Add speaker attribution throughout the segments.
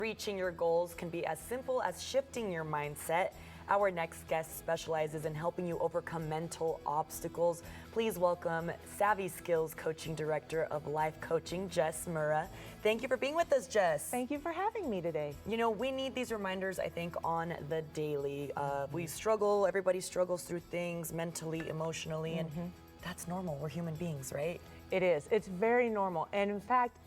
Speaker 1: Reaching your goals can be as simple as shifting your mindset. Our next guest specializes in helping you overcome mental obstacles. Please welcome Savvy Skills Coaching Director of Life Coaching, Jess Murrah. Thank you for being with us, Jess.
Speaker 2: Thank you for having me today.
Speaker 1: You know, we need these reminders, I think, on the daily. We struggle, everybody struggles through things mentally, emotionally, and that's normal. We're human beings, right?
Speaker 2: It is. It's very normal. And in fact,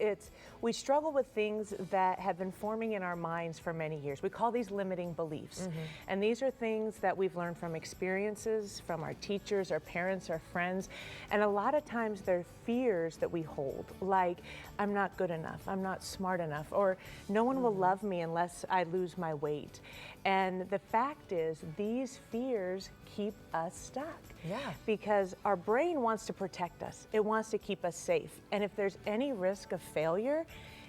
Speaker 2: we struggle with things that have been forming in our minds for many years. We call these limiting beliefs. And these are things that we've learned from experiences, from our teachers, our parents, our friends. And a lot of times they're fears that we hold, like, I'm not good enough, I'm not smart enough, or no one will love me unless I lose my weight. And the fact is, these fears keep us stuck.
Speaker 1: Yeah.
Speaker 2: Because our brain wants to protect us. It wants to keep us safe. And if there's any risk of failure,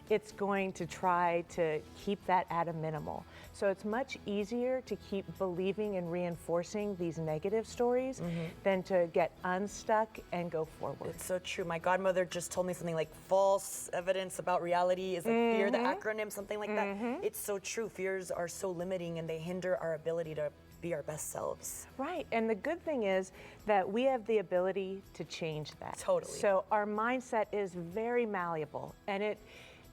Speaker 2: it's going to try to keep that at a minimal. So it's much easier to keep believing and reinforcing these negative stories than to get unstuck and go forward.
Speaker 1: It's so true. My godmother just told me something like false evidence about reality is like fear, the acronym, something like that. It's so true. Fears are so limiting and they hinder our ability to be our best selves.
Speaker 2: Right, and the good thing is that we have the ability to change that.
Speaker 1: Totally.
Speaker 2: So our mindset is very malleable and it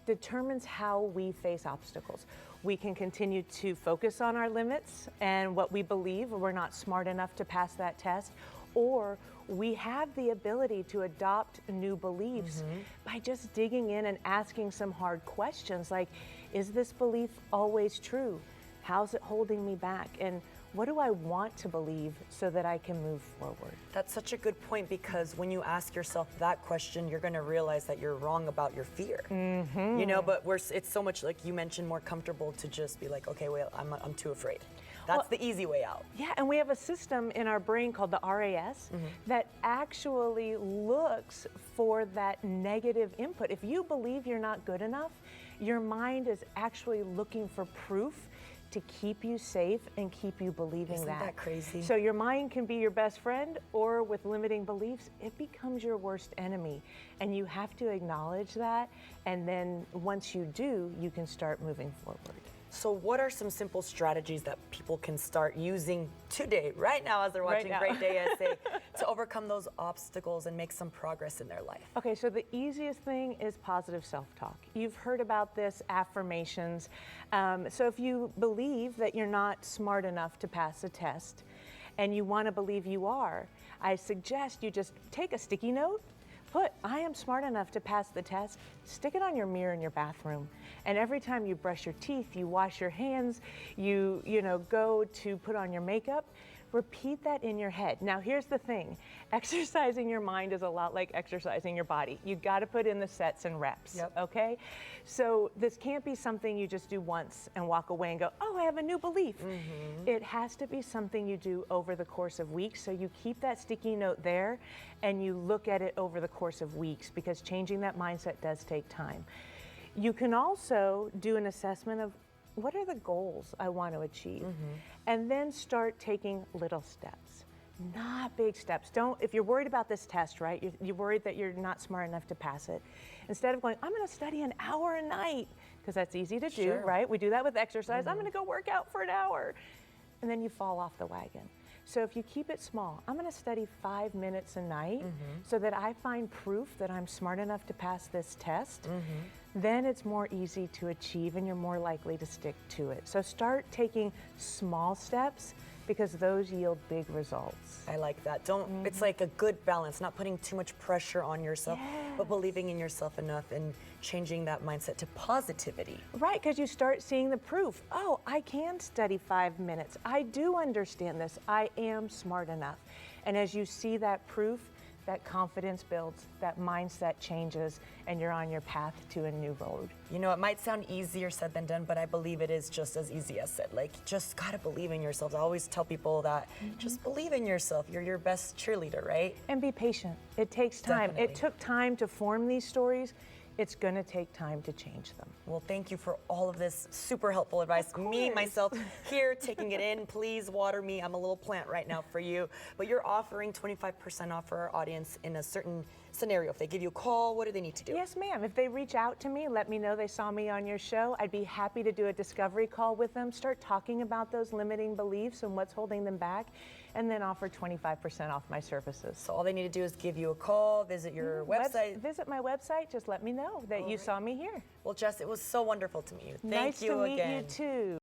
Speaker 2: determines how we face obstacles. We can continue to focus on our limits and what we believe we're not smart enough to pass that test, or we have the ability to adopt new beliefs by just digging in and asking some hard questions like, is this belief always true? How's it holding me back? And what do I want to believe so that I can move forward?
Speaker 1: That's such a good point, because when you ask yourself that question, you're going to realize that you're wrong about your fear. You know, but it's so much, like you mentioned, more comfortable to just be like, okay, well, I'm too afraid. That's the easy way out.
Speaker 2: Yeah, and we have a system in our brain called the RAS that actually looks for that negative input. If you believe you're not good enough, your mind is actually looking for proof to keep you safe and keep you believing
Speaker 1: Isn't that crazy?
Speaker 2: So your mind can be your best friend, or with limiting beliefs, it becomes your worst enemy. And you have to acknowledge that, and then once you do, you can start moving forward.
Speaker 1: So what are some simple strategies that people can start using today, right now, as they're watching Great Day SA, to overcome those obstacles and make some progress in their life?
Speaker 2: Okay, so the easiest thing is positive self-talk. You've heard about this, affirmations. So if you believe that you're not smart enough to pass a test and you want to believe you are, I suggest you just take a sticky note, put, I am smart enough to pass the test, stick it on your mirror in your bathroom. And every time you brush your teeth, you wash your hands, you go to put on your makeup, repeat that in your head. Now here's the thing, exercising your mind is a lot like exercising your body. You gotta put in the sets and reps, okay? So this can't be something you just do once and walk away and go, oh, I have a new belief. It has to be something you do over the course of weeks, so you keep that sticky note there and you look at it over the course of weeks, because changing that mindset does take time. You can also do an assessment of what are the goals I want to achieve, and then start taking little steps, not big steps. If you're worried about this test, right, you're worried that you're not smart enough to pass it, instead of going, I'm going to study an hour a night, because that's easy to do, right? We do that with exercise. I'm going to go work out for an hour, and then you fall off the wagon. So if you keep it small, I'm going to study 5 minutes a night so that I find proof that I'm smart enough to pass this test, then it's more easy to achieve and you're more likely to stick to it. So start taking small steps, because those yield big results.
Speaker 1: I like that. It's like a good balance, not putting too much pressure on yourself, but believing in yourself enough and changing that mindset to positivity.
Speaker 2: Right, because you start seeing the proof. Oh, I can study 5 minutes. I do understand this. I am smart enough. And as you see that proof, that confidence builds, that mindset changes, and you're on your path to a new road.
Speaker 1: You know, it might sound easier said than done, but I believe it is just as easy as said. Like, just gotta believe in yourself. I always tell people that just believe in yourself. You're your best cheerleader, right?
Speaker 2: And be patient. It takes time.
Speaker 1: Definitely.
Speaker 2: It took time to form these stories. It's gonna take time to change them.
Speaker 1: Well, thank you for all of this super helpful advice. Me, myself, here taking it in. Please water me. I'm a little plant right now for you. But you're offering 25% off for our audience in a certain scenario? If they give you a call, what do they need to do?
Speaker 2: Yes, ma'am. If they reach out to me, let me know they saw me on your show, I'd be happy to do a discovery call with them, start talking about those limiting beliefs and what's holding them back, and then offer 25% off my services.
Speaker 1: So all they need to do is give you a call, visit your website.
Speaker 2: Visit my website. Just let me know that you saw me here.
Speaker 1: Well, Jess, it was so wonderful to meet you. Thank
Speaker 2: Nice
Speaker 1: you
Speaker 2: to meet
Speaker 1: again.
Speaker 2: you too.